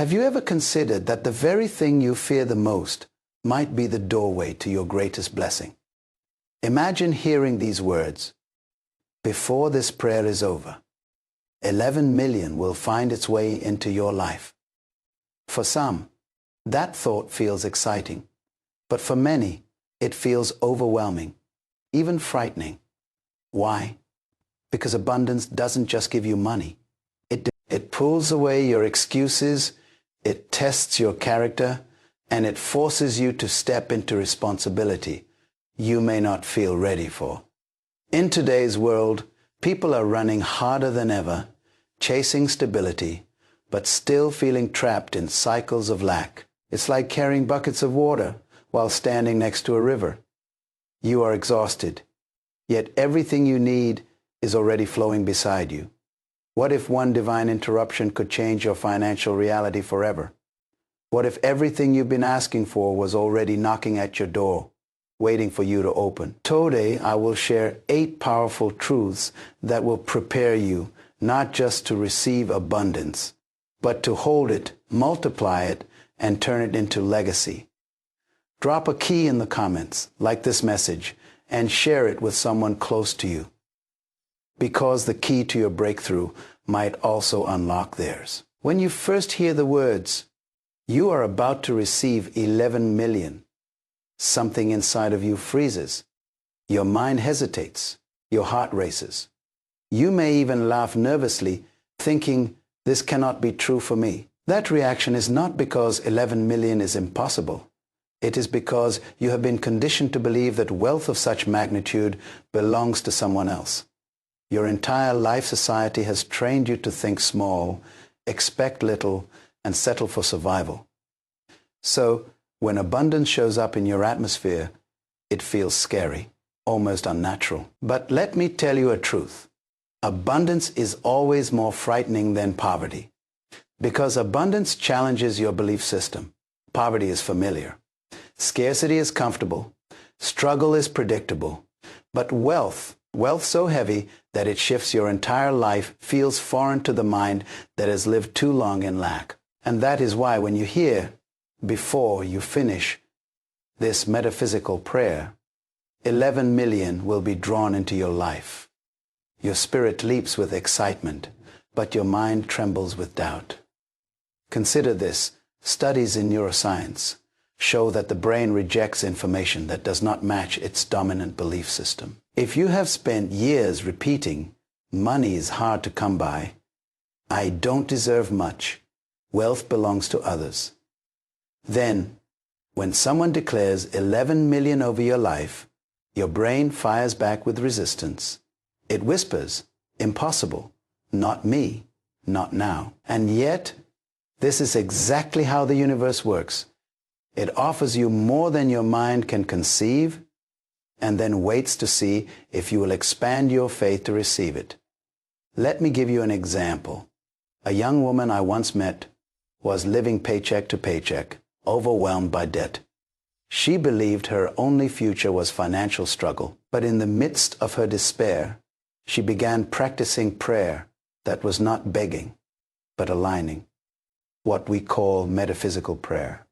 Have you ever considered that the very thing you fear the most might be the doorway to your greatest blessing? Imagine hearing these words. Before this prayer is over, 11 million will find its way into your life. For some, that thought feels exciting, but for many, it feels overwhelming, even frightening. Why? Because abundance doesn't just give you money. It pulls away your excuses, it tests your character, and it forces you to step into responsibility you may not feel ready for. In today's world, people are running harder than ever, chasing stability, but still feeling trapped in cycles of lack. It's like carrying buckets of water while standing next to a river. You are exhausted, yet everything you need is already flowing beside you. What if one divine interruption could change your financial reality forever? What if everything you've been asking for was already knocking at your door, waiting for you to open? Today, I will share 8 powerful truths that will prepare you not just to receive abundance, but to hold it, multiply it, and turn it into legacy. Drop a key in the comments, like this message, and share it with someone close to you, because the key to your breakthrough might also unlock theirs. When you first hear the words, "You are about to receive 11 million," something inside of you freezes. Your mind hesitates. Your heart races. You may even laugh nervously, thinking, "This cannot be true for me." That reaction is not because 11 million is impossible. It is because you have been conditioned to believe that wealth of such magnitude belongs to someone else. Your entire life society has trained you to think small, expect little, and settle for survival. So, when abundance shows up in your atmosphere, it feels scary, almost unnatural. But let me tell you a truth. Abundance is always more frightening than poverty, because abundance challenges your belief system. Poverty is familiar. Scarcity is comfortable. Struggle is predictable. But wealth so heavy that it shifts your entire life, feels foreign to the mind that has lived too long in lack. And that is why when you hear, before you finish this metaphysical prayer, 11 million will be drawn into your life. Your spirit leaps with excitement, but your mind trembles with doubt. Consider this. Studies in neuroscience show that the brain rejects information that does not match its dominant belief system. If you have spent years repeating, "Money is hard to come by," "I don't deserve much," "Wealth belongs to others," then, when someone declares 11 million over your life, your brain fires back with resistance. It whispers, "Impossible, not me, not now." And yet, this is exactly how the universe works. It offers you more than your mind can conceive, and then waits to see if you will expand your faith to receive it. Let me give you an example. A young woman I once met was living paycheck to paycheck, overwhelmed by debt. She believed her only future was financial struggle, but in the midst of her despair, she began practicing prayer that was not begging, but aligning, what we call metaphysical prayer.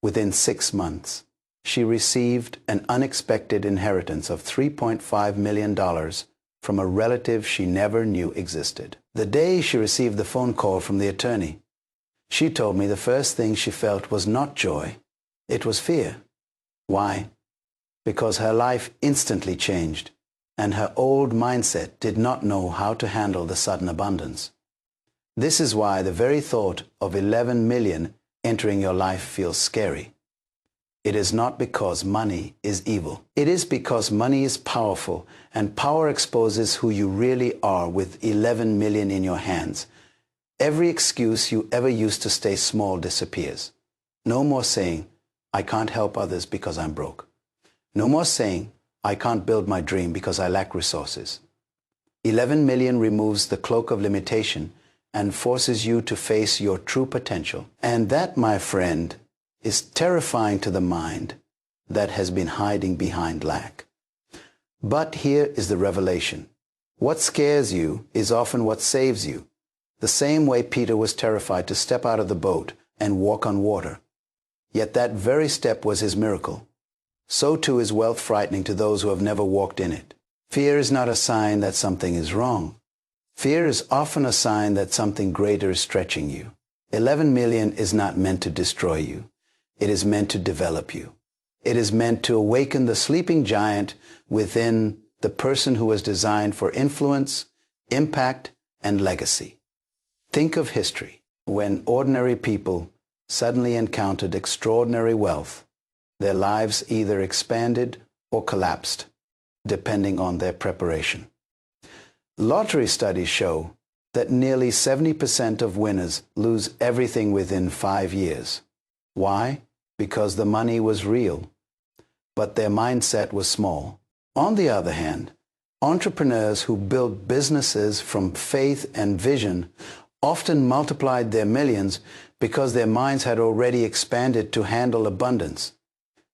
Within 6 months, she received an unexpected inheritance of $3.5 million from a relative she never knew existed. The day she received the phone call from the attorney, she told me the first thing she felt was not joy, it was fear. Why? Because her life instantly changed, and her old mindset did not know how to handle the sudden abundance. This is why the very thought of 11 million entering your life feels scary. It is not because money is evil. It is because money is powerful, and power exposes who you really are with 11 million in your hands. Every excuse you ever used to stay small disappears. No more saying, "I can't help others because I'm broke." No more saying, "I can't build my dream because I lack resources." 11 million removes the cloak of limitation and forces you to face your true potential. And that, my friend, is terrifying to the mind that has been hiding behind lack. But here is the revelation. What scares you is often what saves you. The same way Peter was terrified to step out of the boat and walk on water. Yet that very step was his miracle. So too is wealth frightening to those who have never walked in it. Fear is not a sign that something is wrong. Fear is often a sign that something greater is stretching you. 11 million is not meant to destroy you. It is meant to develop you. It is meant to awaken the sleeping giant within the person who was designed for influence, impact, and legacy. Think of history. When ordinary people suddenly encountered extraordinary wealth, their lives either expanded or collapsed, depending on their preparation. Lottery studies show that nearly 70% of winners lose everything within 5 years. Why? Because the money was real, but their mindset was small. On the other hand, entrepreneurs who built businesses from faith and vision often multiplied their millions because their minds had already expanded to handle abundance.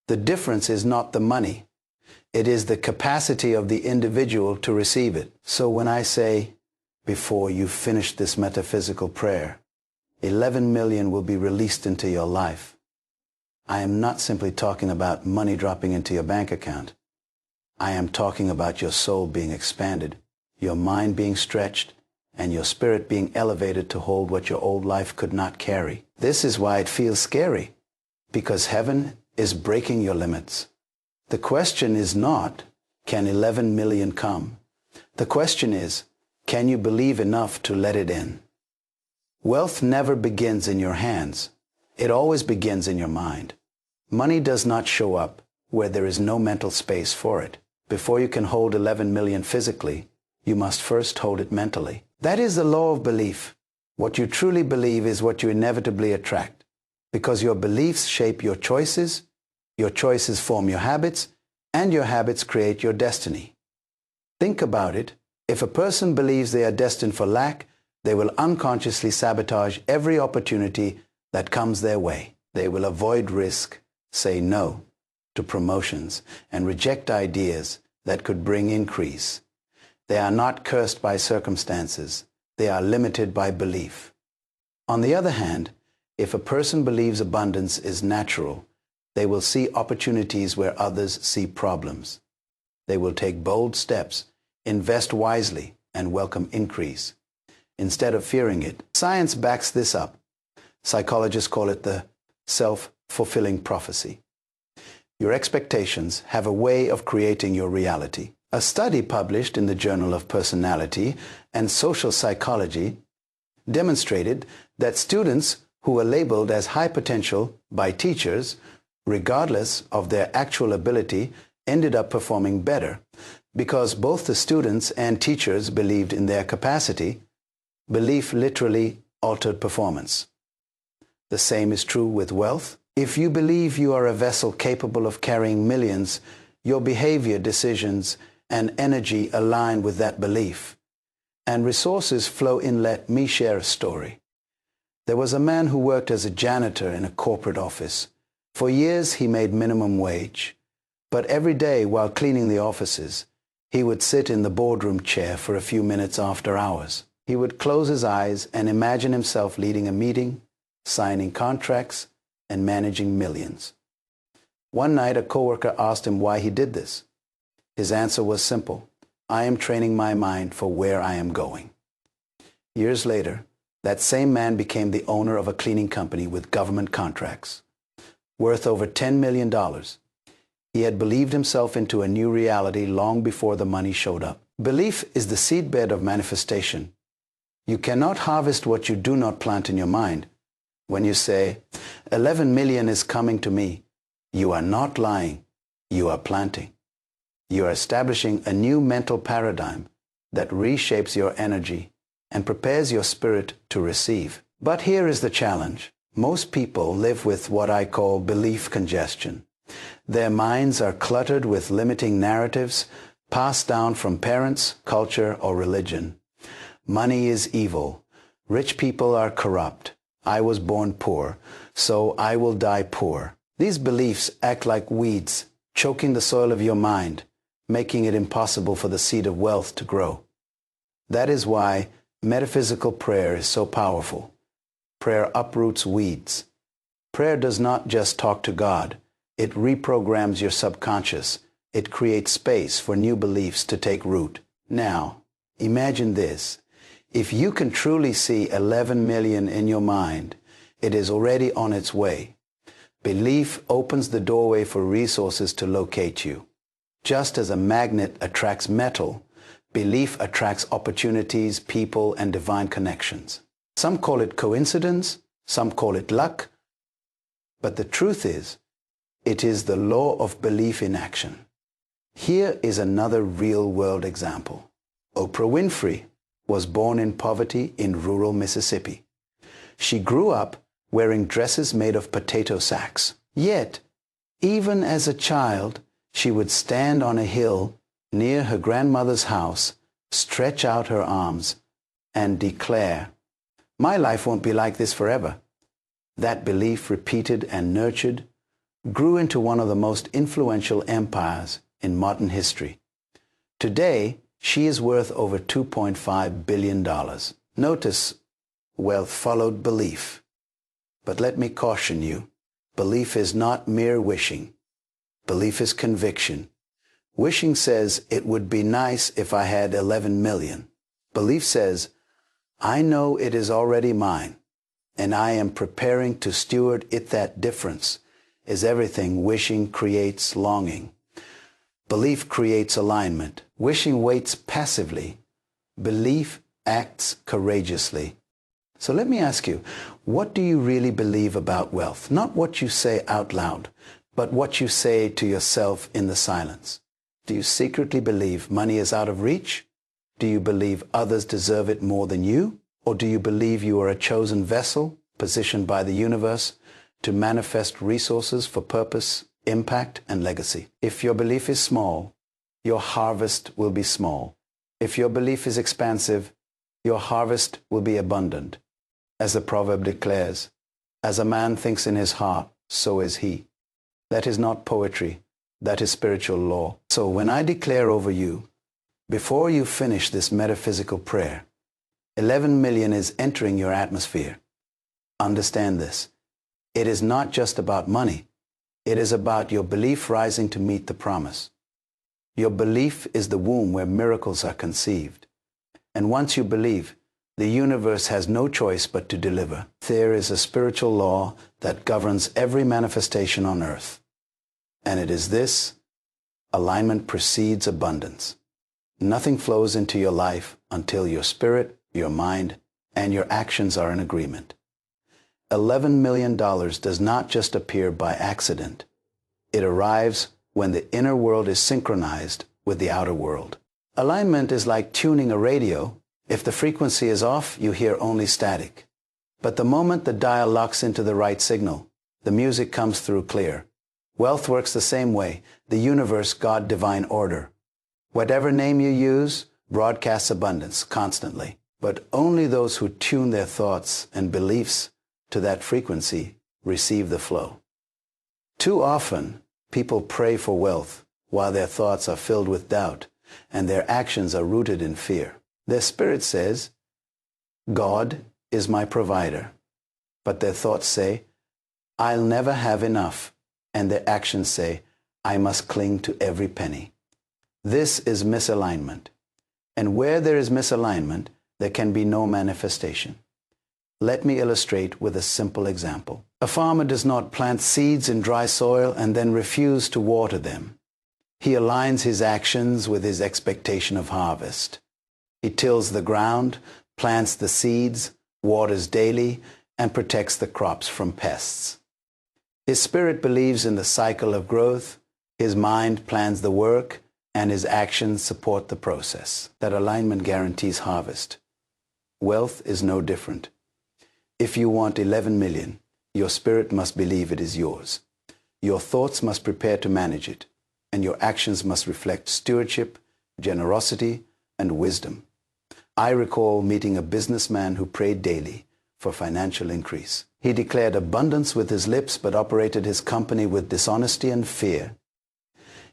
The difference is not the money. It is the capacity of the individual to receive it. So when I say, before you finish this metaphysical prayer, 11 million will be released into your life, I am not simply talking about money dropping into your bank account. I am talking about your soul being expanded, your mind being stretched, and your spirit being elevated to hold what your old life could not carry. This is why it feels scary, because heaven is breaking your limits. The question is not, can 11 million come? The question is, can you believe enough to let it in? Wealth never begins in your hands. It always begins in your mind. Money does not show up where there is no mental space for it. Before you can hold 11 million physically, you must first hold it mentally. That is the law of belief. What you truly believe is what you inevitably attract, because your beliefs shape your choices form your habits, and your habits create your destiny. Think about it. If a person believes they are destined for lack, they will unconsciously sabotage every opportunity that comes their way. They will avoid risk, say no to promotions, and reject ideas that could bring increase. They are not cursed by circumstances. They are limited by belief. On the other hand, if a person believes abundance is natural, they will see opportunities where others see problems. They will take bold steps, invest wisely, and welcome increase, instead of fearing it. Science backs this up. Psychologists call it the self-fulfilling prophecy. Your expectations have a way of creating your reality. A study published in the Journal of Personality and Social Psychology demonstrated that students who were labeled as high potential by teachers, regardless of their actual ability, ended up performing better because both the students and teachers believed in their capacity. Belief literally altered performance. The same is true with wealth. If you believe you are a vessel capable of carrying millions, your behavior, decisions, and energy align with that belief, and resources flow in. Let me share a story. There was a man who worked as a janitor in a corporate office. For years he made minimum wage, but every day while cleaning the offices, he would sit in the boardroom chair for a few minutes after hours. He would close his eyes and imagine himself leading a meeting, signing contracts, and managing millions. One night a coworker asked him why he did this. His answer was simple: I am training my mind for where I am going. Years later, that same man became the owner of a cleaning company with government contracts, worth over $10 million. He had believed himself into a new reality long before the money showed up. Belief is the seedbed of manifestation. You cannot harvest what you do not plant in your mind. When you say, 11 million is coming to me, you are not lying, you are planting. You are establishing a new mental paradigm that reshapes your energy and prepares your spirit to receive. But here is the challenge. Most people live with what I call belief congestion. Their minds are cluttered with limiting narratives passed down from parents, culture, or religion. Money is evil. Rich people are corrupt. I was born poor, so I will die poor. These beliefs act like weeds, choking the soil of your mind, making it impossible for the seed of wealth to grow. That is why metaphysical prayer is so powerful. Prayer uproots weeds. Prayer does not just talk to God. It reprograms your subconscious. It creates space for new beliefs to take root. Now, imagine this. If you can truly see 11 million in your mind, it is already on its way. Belief opens the doorway for resources to locate you. Just as a magnet attracts metal, belief attracts opportunities, people, and divine connections. Some call it coincidence, some call it luck, but the truth is, it is the law of belief in action. Here is another real-world example. Oprah Winfrey was born in poverty in rural Mississippi. She grew up wearing dresses made of potato sacks. Yet, even as a child, she would stand on a hill near her grandmother's house, stretch out her arms, and declare, "My life won't be like this forever." That belief, repeated and nurtured, grew into one of the most influential empires in modern history. Today, she is worth over $2.5 billion. Notice, wealth followed belief. But let me caution you, belief is not mere wishing. Belief is conviction. Wishing says, it would be nice if I had 11 million. Belief says, I know it is already mine, and I am preparing to steward it. That difference is everything. Wishing creates longing. Belief creates alignment. Wishing waits passively. Belief acts courageously. So let me ask you, what do you really believe about wealth? Not what you say out loud, but what you say to yourself in the silence. Do you secretly believe money is out of reach? Do you believe others deserve it more than you? Or do you believe you are a chosen vessel positioned by the universe to manifest resources for purpose, impact, and legacy? If your belief is small, your harvest will be small. If your belief is expansive, your harvest will be abundant. As the proverb declares, as a man thinks in his heart, so is he. That is not poetry. That is spiritual law. So when I declare over you, before you finish this metaphysical prayer, 11 million is entering your atmosphere. Understand this. It is not just about money. It is about your belief rising to meet the promise. Your belief is the womb where miracles are conceived. And once you believe, the universe has no choice but to deliver. There is a spiritual law that governs every manifestation on earth. And it is this: alignment precedes abundance. Nothing flows into your life until your spirit, your mind, and your actions are in agreement. $11 million does not just appear by accident. It arrives when the inner world is synchronized with the outer world. Alignment is like tuning a radio. If the frequency is off, you hear only static. But the moment the dial locks into the right signal, the music comes through clear. Wealth works the same way. The universe, God, divine order. Whatever name you use, broadcasts abundance constantly. But only those who tune their thoughts and beliefs to that frequency receive the flow. Too often, people pray for wealth while their thoughts are filled with doubt and their actions are rooted in fear. Their spirit says, God is my provider. But their thoughts say, I'll never have enough. And their actions say, I must cling to every penny. This is misalignment. And where there is misalignment, there can be no manifestation. Let me illustrate with a simple example. A farmer does not plant seeds in dry soil and then refuse to water them. He aligns his actions with his expectation of harvest. He tills the ground, plants the seeds, waters daily, and protects the crops from pests. His spirit believes in the cycle of growth, his mind plans the work, and his actions support the process. That alignment guarantees harvest. Wealth is no different. If you want 11 million, your spirit must believe it is yours. Your thoughts must prepare to manage it, and your actions must reflect stewardship, generosity, and wisdom. I recall meeting a businessman who prayed daily for financial increase. He declared abundance with his lips, but operated his company with dishonesty and fear.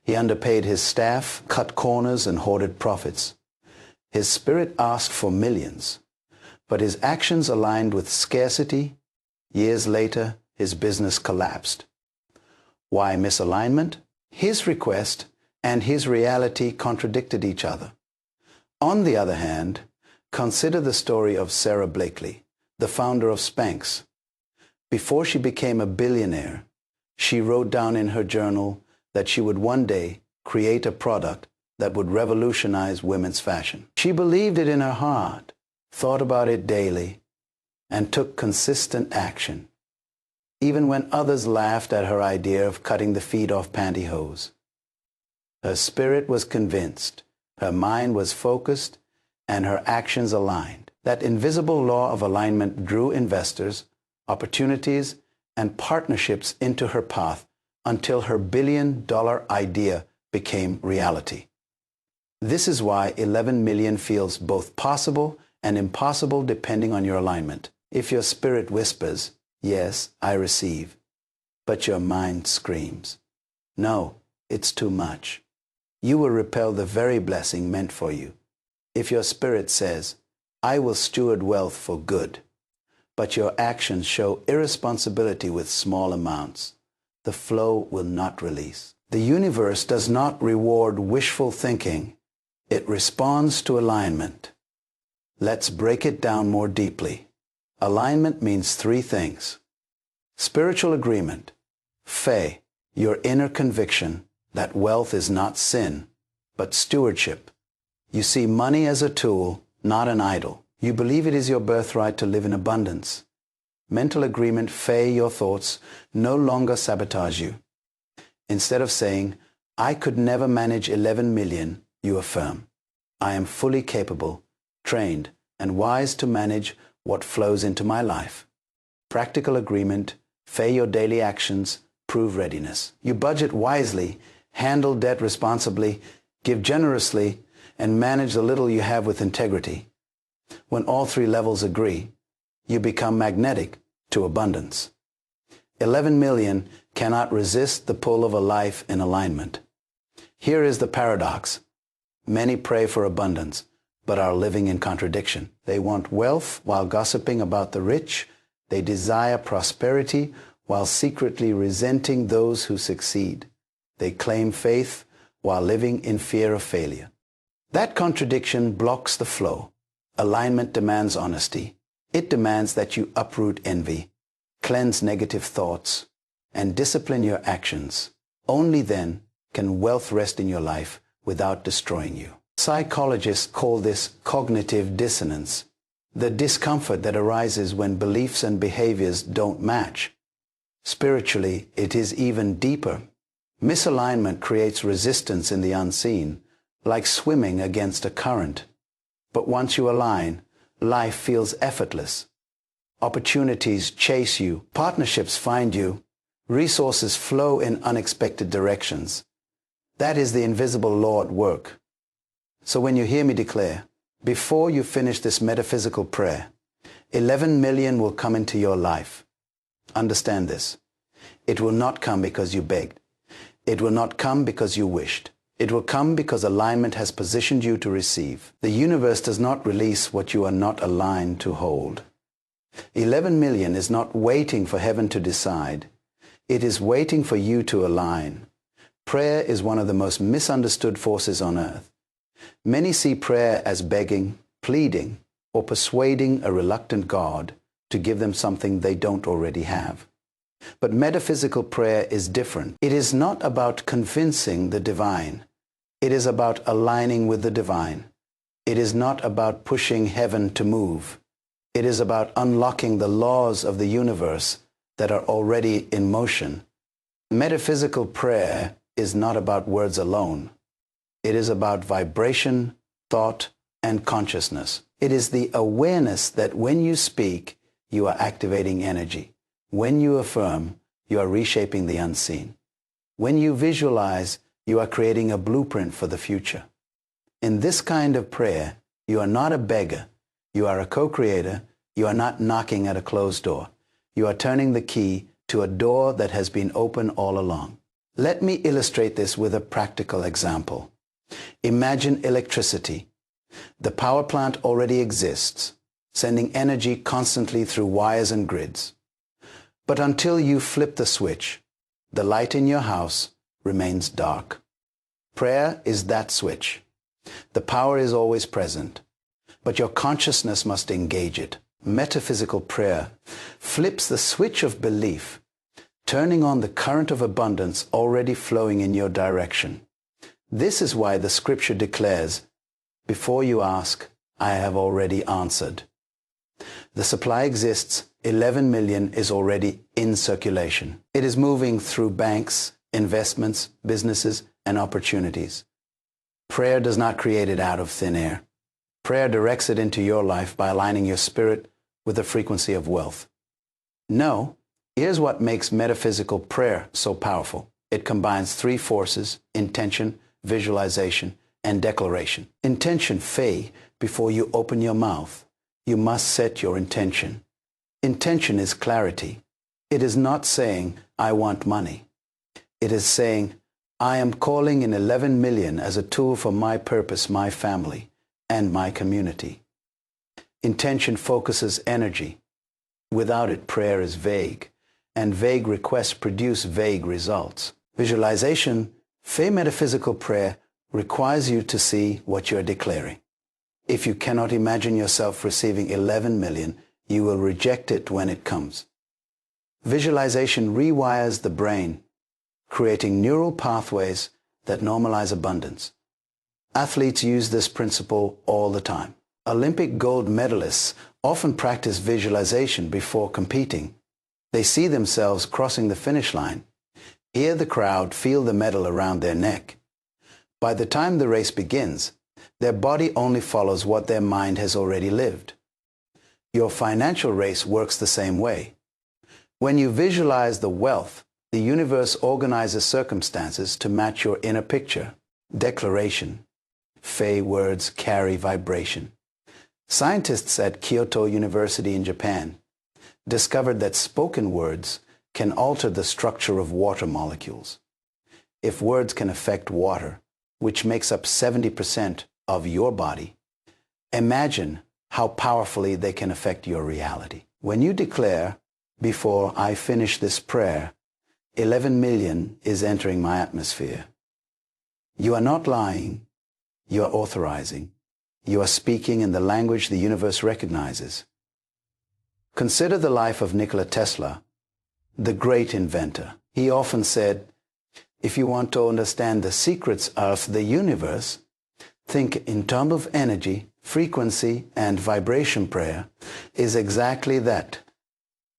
He underpaid his staff, cut corners, and hoarded profits. His spirit asked for millions, but his actions aligned with scarcity. Years later, his business collapsed. Why misalignment? His request and his reality contradicted each other. On the other hand, consider the story of Sarah Blakely, the founder of Spanx. Before she became a billionaire, she wrote down in her journal that she would one day create a product that would revolutionize women's fashion. She believed it in her heart, thought about it daily, and took consistent action, even when others laughed at her idea of cutting the feet off pantyhose. Her spirit was convinced, her mind was focused, and her actions aligned. That invisible law of alignment drew investors, opportunities, and partnerships into her path until her billion-dollar idea became reality. This is why 11 million feels both possible and impossible depending on your alignment. If your spirit whispers, "Yes, I receive," but your mind screams, "No, it's too much," you will repel the very blessing meant for you. If your spirit says, "I will steward wealth for good," but your actions show irresponsibility with small amounts, the flow will not release. The universe does not reward wishful thinking. It responds to alignment. Let's break it down more deeply. Alignment means three things. Spiritual agreement, 𝐓𝐒, your inner conviction that wealth is not sin, but stewardship. You see money as a tool, not an idol. You believe it is your birthright to live in abundance. Mental agreement, 𝐓𝐒, your thoughts no longer sabotage you. Instead of saying, "I could never manage 11 million, you affirm, "I am fully capable, trained, and wise to manage what flows into my life." Practical agreement, 𝐓𝐒, your daily actions prove readiness. You budget wisely, handle debt responsibly, give generously, and manage the little you have with integrity. When all three levels agree, you become magnetic to abundance. 11 million cannot resist the pull of a life in alignment. Here is the paradox. Many pray for abundance, but are living in contradiction. They want wealth while gossiping about the rich. They desire prosperity while secretly resenting those who succeed. They claim faith while living in fear of failure. That contradiction blocks the flow. Alignment demands honesty. It demands that you uproot envy, cleanse negative thoughts, and discipline your actions. Only then can wealth rest in your life without destroying you. Psychologists call this cognitive dissonance, the discomfort that arises when beliefs and behaviors don't match. Spiritually, it is even deeper. Misalignment creates resistance in the unseen, like swimming against a current. But once you align, life feels effortless. Opportunities chase you, partnerships find you, resources flow in unexpected directions. That is the invisible law at work. So when you hear me declare, before you finish this metaphysical prayer, 11 million will come into your life. Understand this. It will not come because you begged. It will not come because you wished. It will come because alignment has positioned you to receive. The universe does not release what you are not aligned to hold. 11 million is not waiting for heaven to decide. It is waiting for you to align. Prayer is one of the most misunderstood forces on earth. Many see prayer as begging, pleading, or persuading a reluctant God to give them something they don't already have. But metaphysical prayer is different. It is not about convincing the divine. It is about aligning with the divine. It is not about pushing heaven to move. It is about unlocking the laws of the universe that are already in motion. Metaphysical prayer is not about words alone. It is about vibration, thought, and consciousness. It is the awareness that when you speak, you are activating energy. When you affirm, you are reshaping the unseen. When you visualize, you are creating a blueprint for the future. In this kind of prayer, you are not a beggar. You are a co-creator. You are not knocking at a closed door. You are turning the key to a door that has been open all along. Let me illustrate this with a practical example. Imagine electricity. The power plant already exists, sending energy constantly through wires and grids. But until you flip the switch, the light in your house remains dark. Prayer is that switch. The power is always present, but your consciousness must engage it. Metaphysical prayer flips the switch of belief, turning on the current of abundance already flowing in your direction. This is why the scripture declares, "Before you ask, I have already answered." The supply exists, 11 million is already in circulation. It is moving through banks, investments, businesses, and opportunities. Prayer does not create it out of thin air. Prayer directs it into your life by aligning your spirit with the frequency of wealth. No, here's what makes metaphysical prayer so powerful. It combines three forces: intention, visualization, and declaration. Intention, 𝐕, before you open your mouth. You must set your intention. Intention is clarity. It is not saying, "I want money." It is saying, "I am calling in 11 million as a tool for my purpose, my family, and my community." Intention focuses energy. Without it, prayer is vague, and vague requests produce vague results. Visualization, 𝐕 metaphysical prayer, requires you to see what you are declaring. If you cannot imagine yourself receiving 11 million, you will reject it when it comes. Visualization rewires the brain, creating neural pathways that normalize abundance. Athletes use this principle all the time. Olympic gold medalists often practice visualization before competing. They see themselves crossing the finish line, hear the crowd, feel the medal around their neck. By the time the race begins, their body only follows what their mind has already lived. Your financial race works the same way. When you visualize the wealth, the universe organizes circumstances to match your inner picture. Declaration. 𝐕 words carry vibration. Scientists at Kyoto University in Japan discovered that spoken words can alter the structure of water molecules. If words can affect water, which makes up 70% of your body, imagine how powerfully they can affect your reality. When you declare, "Before I finish this prayer, 11 million is entering my atmosphere," you are not lying, you are authorizing. You are speaking in the language the universe recognizes. Consider the life of Nikola Tesla, the great inventor. He often said, "If you want to understand the secrets of the universe, think in terms of energy, frequency, and vibration." Prayer is exactly that.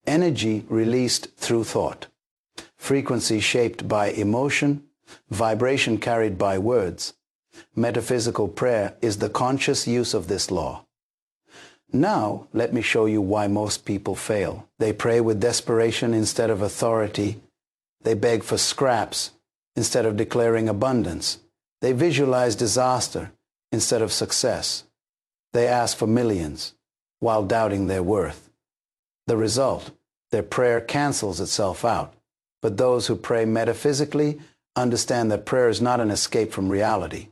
Energy released through thought, frequency shaped by emotion, vibration carried by words. Metaphysical prayer is the conscious use of this law. Now, let me show you why most people fail. They pray with desperation instead of authority. They beg for scraps instead of declaring abundance. They visualize disaster instead of success. They ask for millions while doubting their worth. The result, their prayer cancels itself out. But those who pray metaphysically understand that prayer is not an escape from reality.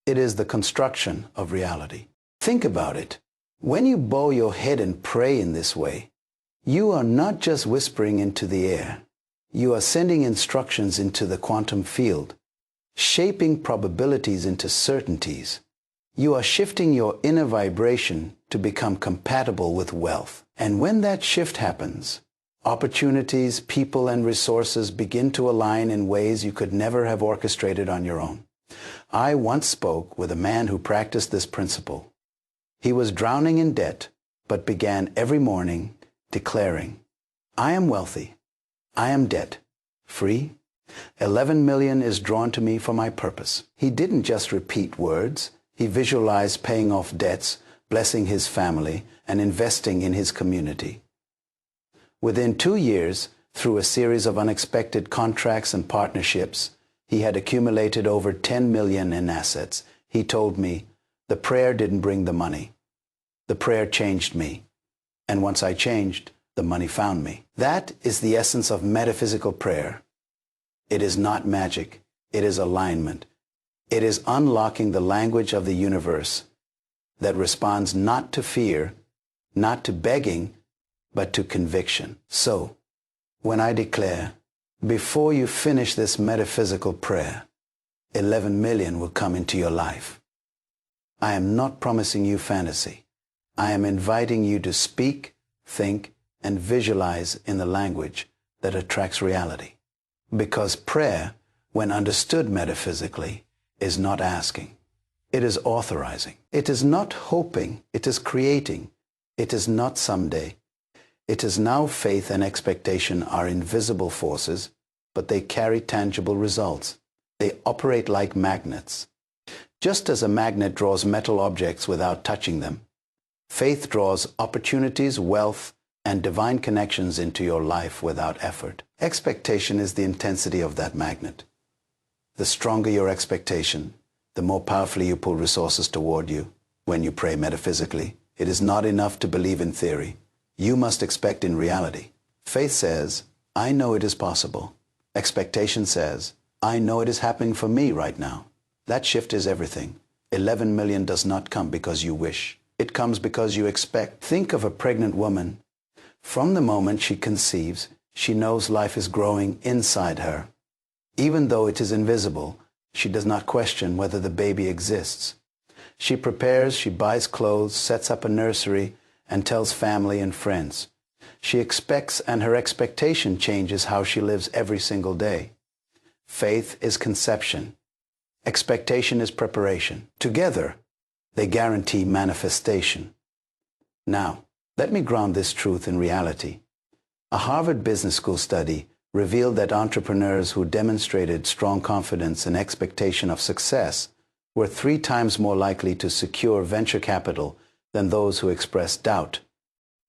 It is the construction of reality. Think about it. When you bow your head and pray in this way, you are not just whispering into the air. You are sending instructions into the quantum field, shaping probabilities into certainties. You are shifting your inner vibration to become compatible with wealth. And when that shift happens, opportunities, people, and resources begin to align in ways you could never have orchestrated on your own. I once spoke with a man who practiced this principle. He was drowning in debt, but began every morning declaring, "I am wealthy. I am debt-free. 11 million is drawn to me for my purpose." He didn't just repeat words. He visualized paying off debts, blessing his family, and investing in his community. Within 2 years, through a series of unexpected contracts and partnerships, he had accumulated over 10 million in assets. He told me, "The prayer didn't bring the money. The prayer changed me. And once I changed, the money found me." That is the essence of metaphysical prayer. It is not magic. It is alignment. It is unlocking the language of the universe that responds not to fear, not to begging, but to conviction. So, when I declare, before you finish this metaphysical prayer, 11 million will come into your life. I am not promising you fantasy. I am inviting you to speak, think, and visualize in the language that attracts reality. Because prayer, when understood metaphysically, is not asking. It is authorizing. It is not hoping. It is creating. It is not someday. It is now. Faith and expectation are invisible forces, but they carry tangible results. They operate like magnets. Just as a magnet draws metal objects without touching them, faith draws opportunities, wealth, and divine connections into your life without effort. Expectation is the intensity of that magnet. The stronger your expectation, the more powerfully you pull resources toward you. When you pray metaphysically, it is not enough to believe in theory. You must expect in reality. Faith says, I know it is possible. Expectation says, I know it is happening for me right now. That shift is everything. 11 million does not come because you wish. It comes because you expect. Think of a pregnant woman. From the moment she conceives, she knows life is growing inside her. Even though it is invisible, she does not question whether the baby exists. She prepares, she buys clothes, sets up a nursery, and tells family and friends. She expects, and her expectation changes how she lives every single day. Faith is conception. Expectation is preparation. Together, they guarantee manifestation. Now, let me ground this truth in reality. A Harvard Business School study revealed that entrepreneurs who demonstrated strong confidence and expectation of success were 3 times more likely to secure venture capital than those who expressed doubt,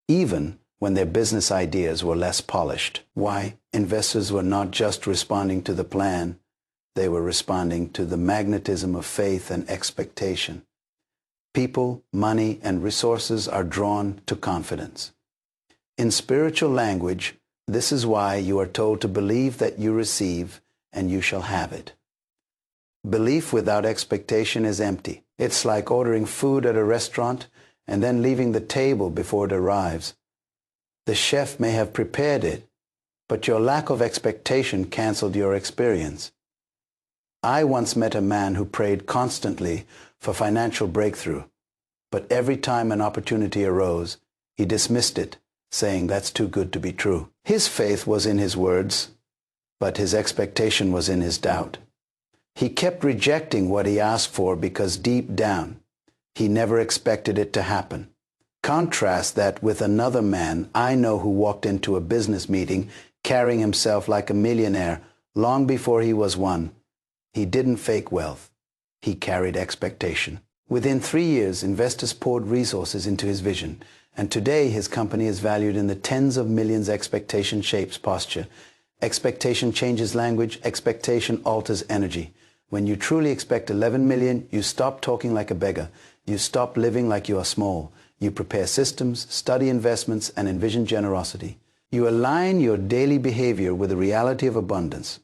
even when their business ideas were less polished. Why? Investors were not just responding to the plan, they were responding to the magnetism of faith and expectation. People, money, and resources are drawn to confidence. In spiritual language, this is why you are told to believe that you receive and you shall have it. Belief without expectation is empty. It's like ordering food at a restaurant and then leaving the table before it arrives. The chef may have prepared it, but your lack of expectation canceled your experience. I once met a man who prayed constantly for financial breakthrough, but every time an opportunity arose, he dismissed it, saying that's too good to be true. His faith was in his words, but his expectation was in his doubt. He kept rejecting what he asked for because deep down, he never expected it to happen. Contrast that with another man I know who walked into a business meeting carrying himself like a millionaire long before he was one. He didn't fake wealth. He carried expectation. Within 3 years, investors poured resources into his vision, and today his company is valued in the tens of millions. Expectation shapes posture. Expectation changes language. Expectation alters energy. When you truly expect 11 million, you stop talking like a beggar. You stop living like you are small. You prepare systems, study investments, and envision generosity. You align your daily behavior with the reality of abundance.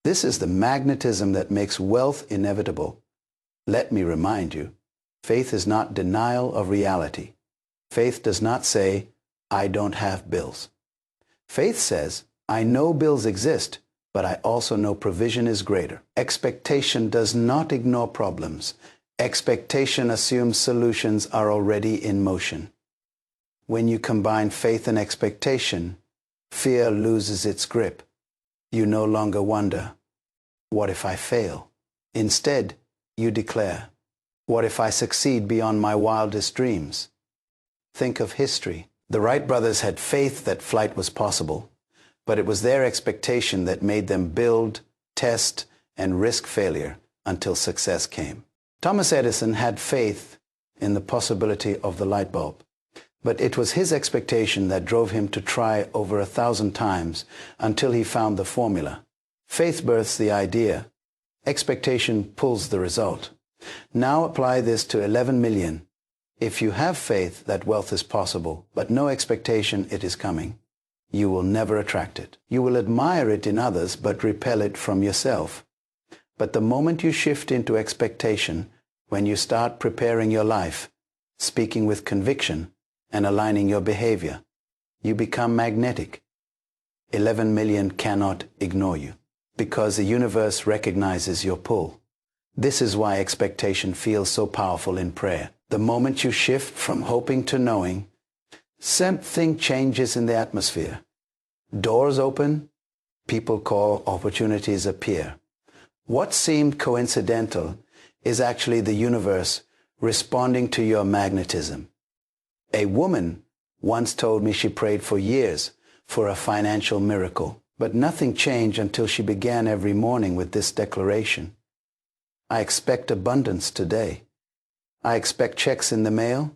This is the magnetism that makes wealth inevitable. Let me remind you, faith is not denial of reality. Faith does not say, I don't have bills. Faith says, I know bills exist, but I also know provision is greater. Expectation does not ignore problems. Expectation assumes solutions are already in motion. When you combine faith and expectation, fear loses its grip. You no longer wonder, what if I fail? Instead, you declare, what if I succeed beyond my wildest dreams? Think of history. The Wright brothers had faith that flight was possible, but it was their expectation that made them build, test, and risk failure until success came. Thomas Edison had faith in the possibility of the light bulb, but it was his expectation that drove him to try over 1,000 times until he found the formula. Faith births the idea. Expectation pulls the result. Now apply this to 11 million. If you have faith that wealth is possible, but no expectation it is coming, you will never attract it. You will admire it in others, but repel it from yourself. But the moment you shift into expectation, when you start preparing your life, speaking with conviction, and aligning your behavior, you become magnetic. 11 million cannot ignore you because the universe recognizes your pull. This is why expectation feels so powerful in prayer. The moment you shift from hoping to knowing, something changes in the atmosphere. Doors open, people call, opportunities appear. What seemed coincidental is actually the universe responding to your magnetism. A woman once told me she prayed for years for a financial miracle, but nothing changed until she began every morning with this declaration. I expect abundance today. I expect checks in the mail.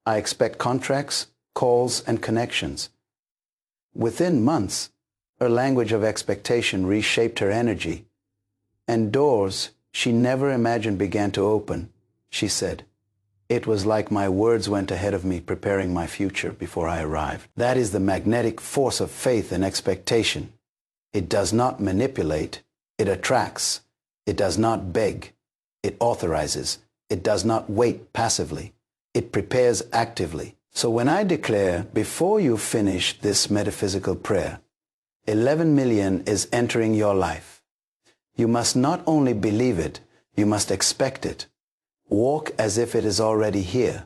I expect contracts, calls, and connections. Within months, her language of expectation reshaped her energy, and doors she never imagined began to open. She said, "It was like my words went ahead of me, preparing my future before I arrived." That is the magnetic force of faith and expectation. It does not manipulate, it attracts. It does not beg, it authorizes. It does not wait passively, it prepares actively. So when I declare, before you finish this metaphysical prayer, 11 million is entering your life, you must not only believe it, you must expect it. Walk as if it is already here.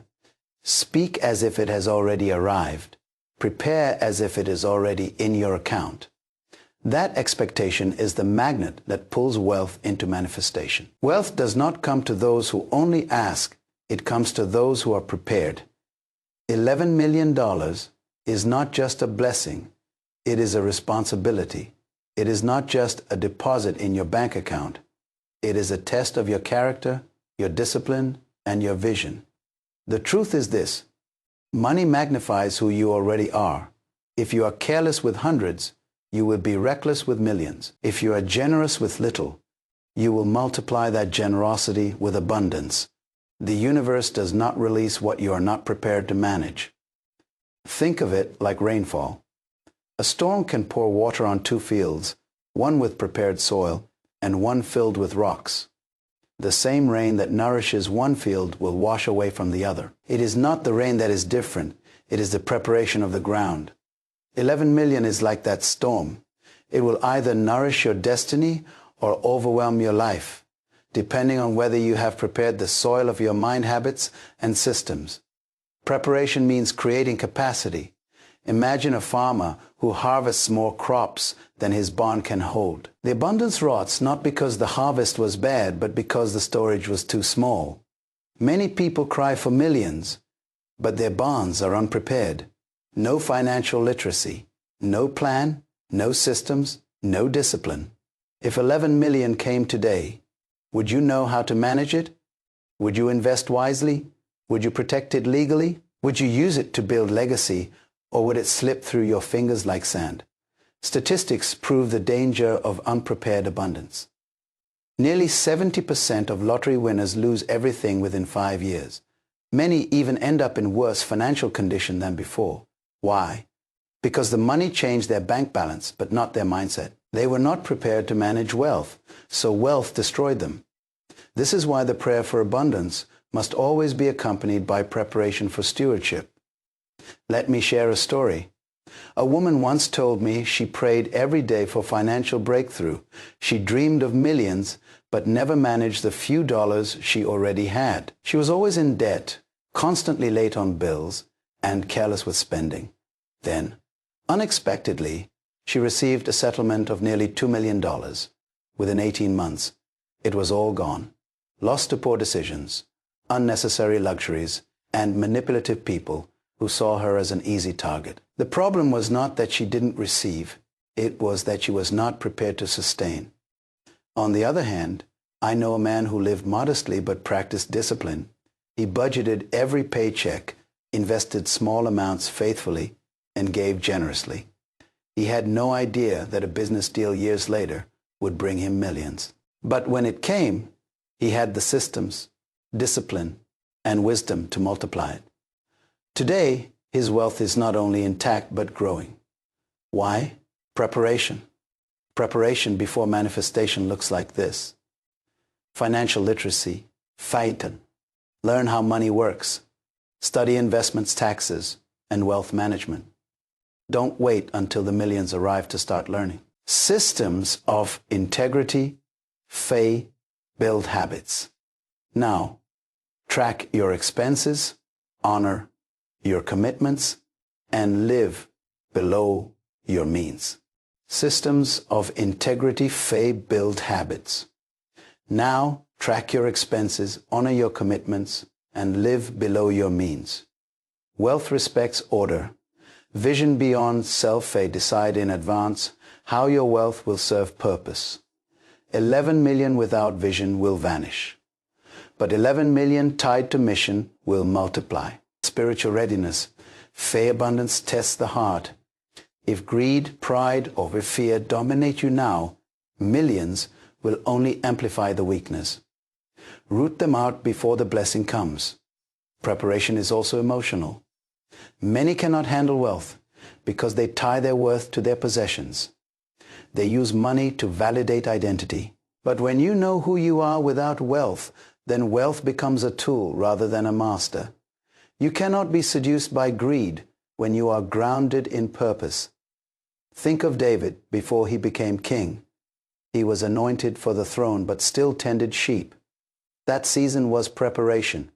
Speak as if it has already arrived. Prepare as if it is already in your account. That expectation is the magnet that pulls wealth into manifestation. Wealth does not come to those who only ask. It comes to those who are prepared. $11 million is not just a blessing. It is a responsibility. It is not just a deposit in your bank account. It is a test of your character, your discipline, and your vision. The truth is this: money magnifies who you already are. If you are careless with hundreds, you will be reckless with millions. If you are generous with little, you will multiply that generosity with abundance. The universe does not release what you are not prepared to manage. Think of it like rainfall. A storm can pour water on two fields, one with prepared soil and one filled with rocks. The same rain that nourishes one field will wash away from the other. It is not the rain that is different. It is the preparation of the ground. 11 million is like that storm. It will either nourish your destiny or overwhelm your life, depending on whether you have prepared the soil of your mind habits and systems. Preparation means creating capacity. Imagine a farmer who harvests more crops than his barn can hold. The abundance rots not because the harvest was bad, but because the storage was too small. Many people cry for millions, but their barns are unprepared. No financial literacy, no plan, no systems, no discipline. If 11 million came today, would you know how to manage it? Would you invest wisely? Would you protect it legally? Would you use it to build legacy, or would it slip through your fingers like sand? Statistics prove the danger of unprepared abundance. Nearly 70% of lottery winners lose everything within 5 years. Many even end up in worse financial condition than before. Why? Because the money changed their bank balance, but not their mindset. They were not prepared to manage wealth, so wealth destroyed them. This is why the prayer for abundance must always be accompanied by preparation for stewardship. Let me share a story. A woman once told me she prayed every day for financial breakthrough. She dreamed of millions, but never managed the few dollars she already had. She was always in debt, constantly late on bills, and careless with spending. Then, unexpectedly, she received a settlement of nearly $2 million. Within 18 months, it was all gone. Lost to poor decisions, unnecessary luxuries, and manipulative people who saw her as an easy target. The problem was not that she didn't receive, it was that she was not prepared to sustain. On the other hand, I know a man who lived modestly but practiced discipline. He budgeted every paycheck, invested small amounts faithfully, and gave generously. He had no idea that a business deal years later would bring him millions. But when it came, he had the systems, discipline, and wisdom to multiply it. Today, his wealth is not only intact but growing. Why? Preparation. Preparation before manifestation looks like this: financial literacy, feiten, learn how money works, study investments, taxes, and wealth management. Don't wait until the millions arrive to start learning. Systems of integrity, 𝐈𝐓, build habits. Now, track your expenses, honor your commitments, and live below your means. Systems of integrity, 𝐈𝐓, build habits. Now, track your expenses, honor your commitments, and live below your means. Wealth respects order. Vision beyond self, 𝐈𝐓, decide in advance how your wealth will serve purpose. 11 million without vision will vanish. But 11 million tied to mission will multiply. Spiritual readiness. 𝐈𝐓 abundance tests the heart. If greed, pride, or fear dominate you now, millions will only amplify the weakness. Root them out before the blessing comes. Preparation is also emotional. Many cannot handle wealth because they tie their worth to their possessions. They use money to validate identity. But when you know who you are without wealth, then wealth becomes a tool rather than a master. You cannot be seduced by greed when you are grounded in purpose. Think of David before he became king. He was anointed for the throne but still tended sheep. That season was preparation.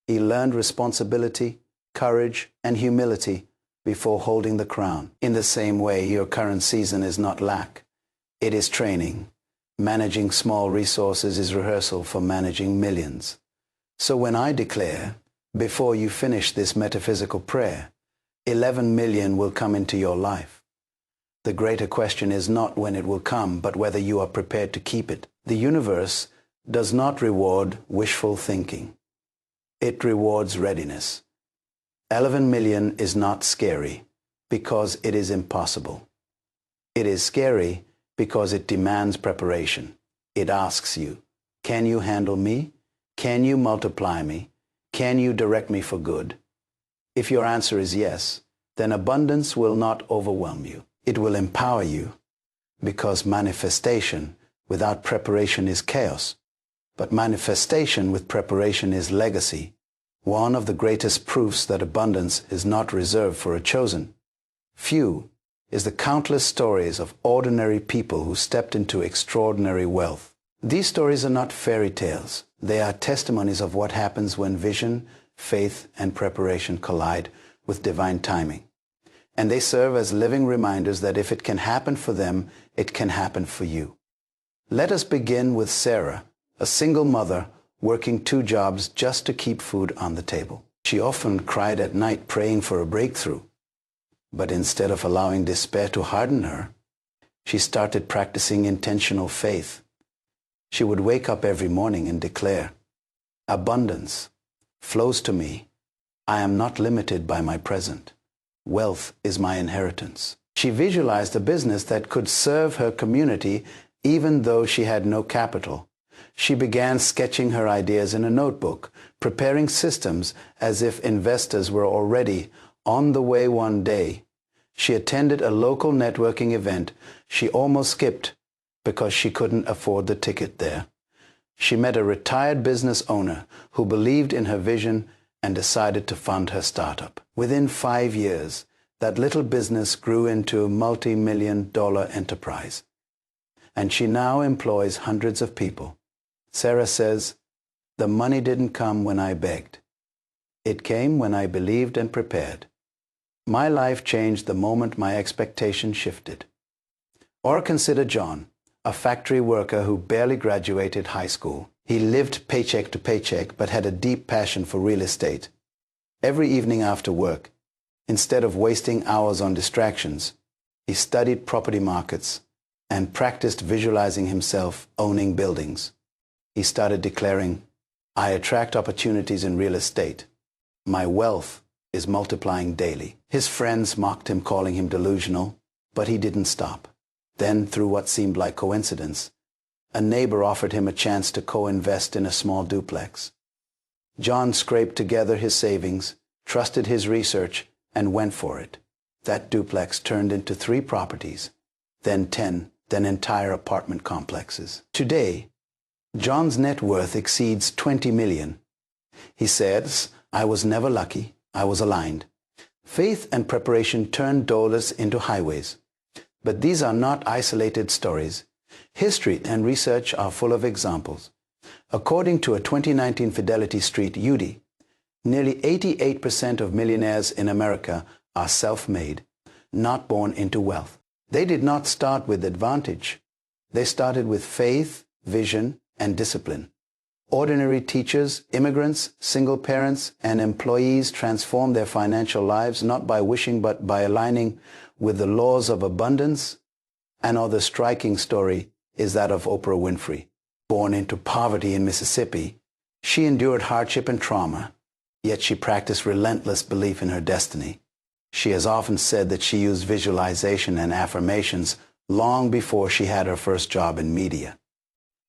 He learned responsibility, courage, and humility before holding the crown. In the same way, your current season is not lack. It is training. Managing small resources is rehearsal for managing millions. So when I declare, before you finish this metaphysical prayer, 11 million will come into your life. The greater question is not when it will come, but whether you are prepared to keep it. The universe does not reward wishful thinking. It rewards readiness. 11 million is not scary because it is impossible. It is scary because it demands preparation. It asks you, can you handle me? Can you multiply me? Can you direct me for good? If your answer is yes, then abundance will not overwhelm you. It will empower you, because manifestation without preparation is chaos. But manifestation with preparation is legacy, one of the greatest proofs that abundance is not reserved for a chosen few is the countless stories of ordinary people who stepped into extraordinary wealth. These stories are not fairy tales. They are testimonies of what happens when vision, faith, and preparation collide with divine timing. And they serve as living reminders that if it can happen for them, it can happen for you. Let us begin with Sarah, a single mother working 2 jobs just to keep food on the table. She often cried at night praying for a breakthrough. But instead of allowing despair to harden her, she started practicing intentional faith. She would wake up every morning and declare, abundance flows to me. I am not limited by my present. Wealth is my inheritance. She visualized a business that could serve her community even though she had no capital. She began sketching her ideas in a notebook, preparing systems as if investors were already on the way one day. She attended a local networking event she almost skipped because she couldn't afford the ticket there. She met a retired business owner who believed in her vision and decided to fund her startup. Within 5 years, that little business grew into a multi-million-dollar enterprise. And she now employs hundreds of people. Sarah says, the money didn't come when I begged. It came when I believed and prepared. My life changed the moment my expectation shifted. Or consider John, a factory worker who barely graduated high school. He lived paycheck to paycheck but had a deep passion for real estate. Every evening after work, instead of wasting hours on distractions, he studied property markets and practiced visualizing himself owning buildings. He started declaring, I attract opportunities in real estate. My wealth is multiplying daily. His friends mocked him, calling him delusional, but he didn't stop. Then, through what seemed like coincidence, a neighbor offered him a chance to co-invest in a small duplex. John scraped together his savings, trusted his research, and went for it. That duplex turned into 3 properties, then 10, then entire apartment complexes. Today, John's net worth exceeds 20 million. He says, I was never lucky, I was aligned. Faith and preparation turned dollars into highways. But these are not isolated stories. History and research are full of examples. According to a 2019 Fidelity Street UDI, nearly 88% of millionaires in America are self-made, not born into wealth. They did not start with advantage. They started with faith, vision, and discipline. Ordinary teachers, immigrants, single parents, and employees transformed their financial lives not by wishing but by aligning with the laws of abundance. Another striking story is that of Oprah Winfrey. Born into poverty in Mississippi, she endured hardship and trauma, yet she practiced relentless belief in her destiny. She has often said that she used visualization and affirmations long before she had her first job in media.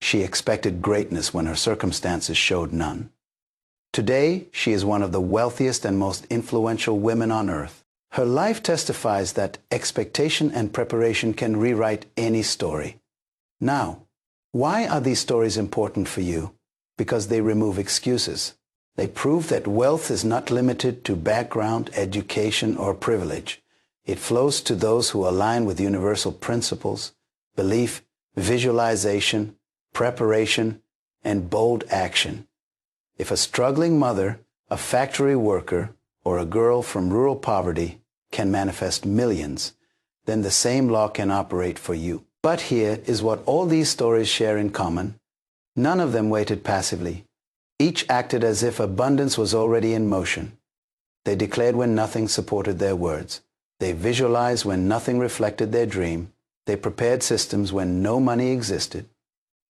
She expected greatness when her circumstances showed none. Today, she is one of the wealthiest and most influential women on earth. Her life testifies that expectation and preparation can rewrite any story. Now, why are these stories important for you? Because they remove excuses. They prove that wealth is not limited to background, education, or privilege. It flows to those who align with universal principles, belief, visualization, preparation, and bold action. If a struggling mother, a factory worker, or a girl from rural poverty can manifest millions, then the same law can operate for you. But here is what all these stories share in common. None of them waited passively. Each acted as if abundance was already in motion. They declared when nothing supported their words. They visualized when nothing reflected their dream. They prepared systems when no money existed.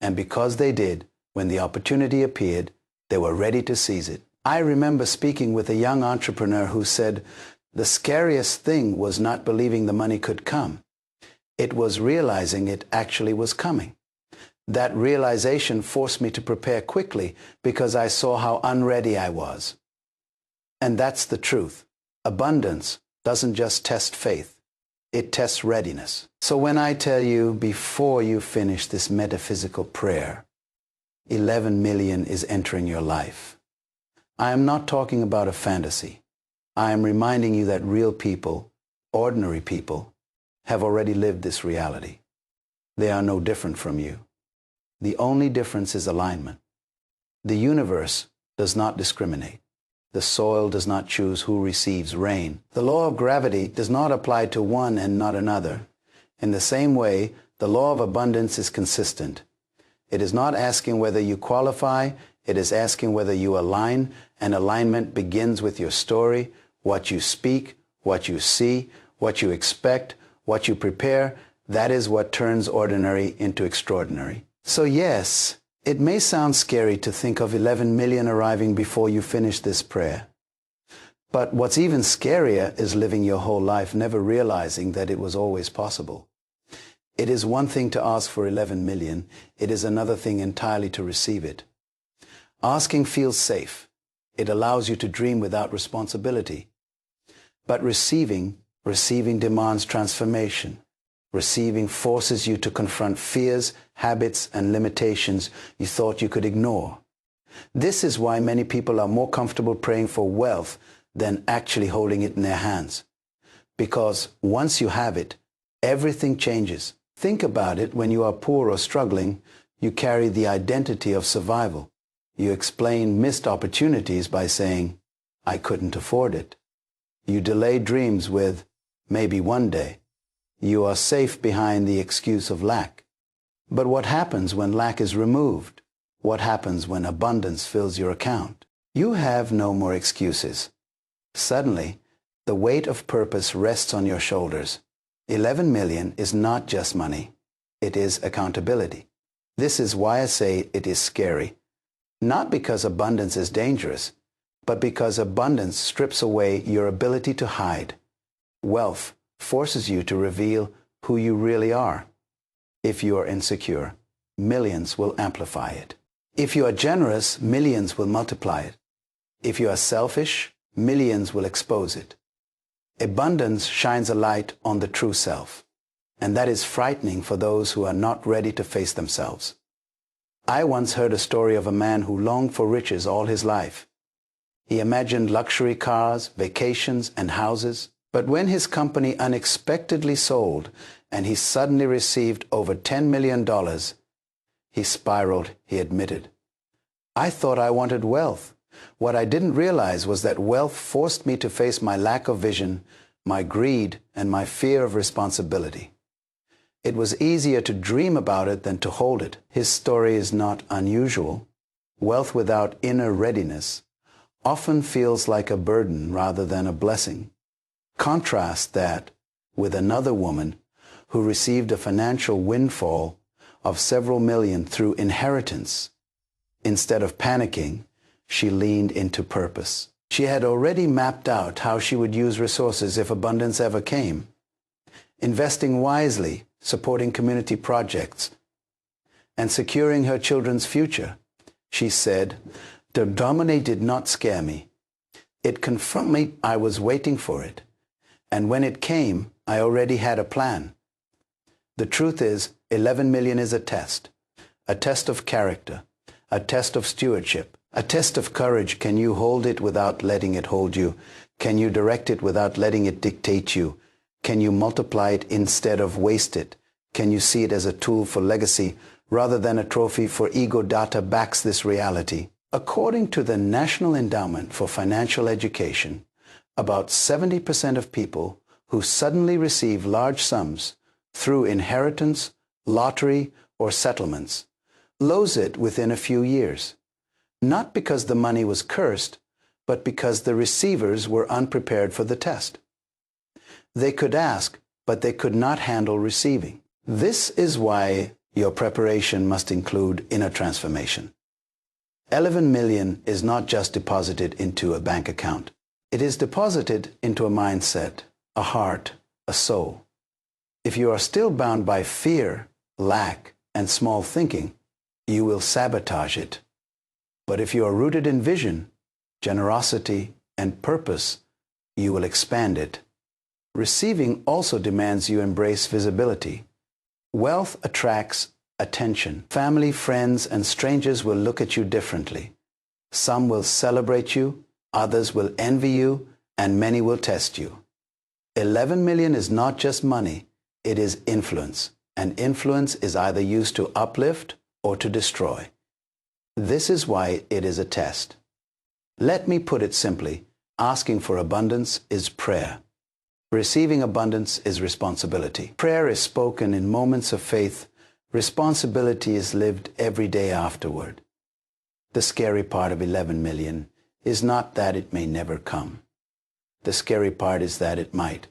And because they did, when the opportunity appeared, they were ready to seize it. I remember speaking with a young entrepreneur who said, the scariest thing was not believing the money could come. It was realizing it actually was coming. That realization forced me to prepare quickly because I saw how unready I was. And that's the truth. Abundance doesn't just test faith. It tests readiness. So when I tell you before you finish this metaphysical prayer, 11 million is entering your life, I am not talking about a fantasy. I am reminding you that real people, ordinary people, have already lived this reality. They are no different from you. The only difference is alignment. The universe does not discriminate. The soil does not choose who receives rain. The law of gravity does not apply to one and not another. In the same way, the law of abundance is consistent. It is not asking whether you qualify, it is asking whether you align, and alignment begins with your story, what you speak, what you see, what you expect, what you prepare. That is what turns ordinary into extraordinary. So yes, it may sound scary to think of 11 million arriving before you finish this prayer. But what's even scarier is living your whole life never realizing that it was always possible. It is one thing to ask for 11 million. It is another thing entirely to receive it. Asking feels safe. It allows you to dream without responsibility. But receiving demands transformation. Receiving forces you to confront fears, habits, and limitations you thought you could ignore. This is why many people are more comfortable praying for wealth than actually holding it in their hands. Because once you have it, everything changes. Think about it. When you are poor or struggling, you carry the identity of survival. You explain missed opportunities by saying, I couldn't afford it. You delay dreams with, maybe one day. You are safe behind the excuse of lack. But what happens when lack is removed? What happens when abundance fills your account? You have no more excuses. Suddenly, the weight of purpose rests on your shoulders. 11 million is not just money. It is accountability. This is why I say it is scary. Not because abundance is dangerous, but because abundance strips away your ability to hide. Wealth forces you to reveal who you really are. If you are insecure, millions will amplify it. If you are generous, millions will multiply it. If you are selfish, millions will expose it. Abundance shines a light on the true self, and that is frightening for those who are not ready to face themselves. I once heard a story of a man who longed for riches all his life. He imagined luxury cars, vacations, and houses. But when his company unexpectedly sold and he suddenly received over $10 million, he spiraled, he admitted. I thought I wanted wealth. What I didn't realize was that wealth forced me to face my lack of vision, my greed, and my fear of responsibility. It was easier to dream about it than to hold it. His story is not unusual. Wealth without inner readiness often feels like a burden rather than a blessing. Contrast that with another woman who received a financial windfall of several million through inheritance. Instead of panicking, she leaned into purpose. She had already mapped out how she would use resources if abundance ever came, investing wisely, supporting community projects, and securing her children's future. She said, "The dominate did not scare me. It confronted me. I was waiting for it. And when it came, I already had a plan." The truth is, 11 million is a test of character, a test of stewardship, a test of courage. Can you hold it without letting it hold you? Can you direct it without letting it dictate you? Can you multiply it instead of waste it? Can you see it as a tool for legacy rather than a trophy? For ego data backs this reality. According to the National Endowment for Financial Education, about 70% of people who suddenly receive large sums through inheritance, lottery, or settlements lose it within a few years. Not because the money was cursed, but because the receivers were unprepared for the test. They could ask, but they could not handle receiving. This is why your preparation must include inner transformation. 11 million is not just deposited into a bank account. It is deposited into a mindset, a heart, a soul. If you are still bound by fear, lack, and small thinking, you will sabotage it. But if you are rooted in vision, generosity, and purpose, you will expand it. Receiving also demands you embrace visibility. Wealth attracts attention. Family, friends, and strangers will look at you differently. Some will celebrate you, others will envy you, and many will test you. 11 million is not just money, it is influence. And influence is either used to uplift or to destroy. This is why it is a test. Let me put it simply, asking for abundance is prayer. Receiving abundance is responsibility. Prayer is spoken in moments of faith. Responsibility is lived every day afterward. The scary part of 11 million is not that it may never come. The scary part is that it might,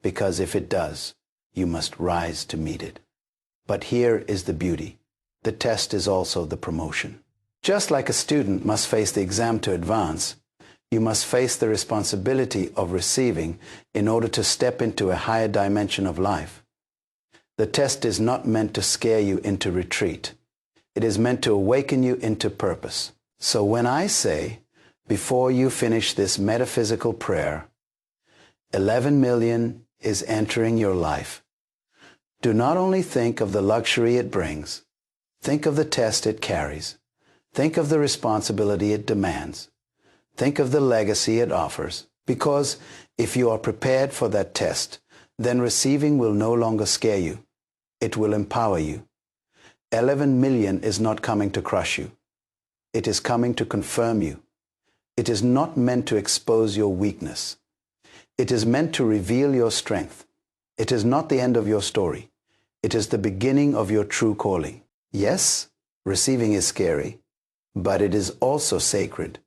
because if it does, you must rise to meet it. But here is the beauty. The test is also the promotion. Just like a student must face the exam to advance, you must face the responsibility of receiving in order to step into a higher dimension of life. The test is not meant to scare you into retreat. It is meant to awaken you into purpose. So when I say, before you finish this metaphysical prayer, 11 million is entering your life, do not only think of the luxury it brings, think of the test it carries. Think of the responsibility it demands. Think of the legacy it offers. Because if you are prepared for that test, then receiving will no longer scare you. It will empower you. 11 million is not coming to crush you. It is coming to confirm you. It is not meant to expose your weakness. It is meant to reveal your strength. It is not the end of your story. It is the beginning of your true calling. Yes, receiving is scary, but it is also sacred.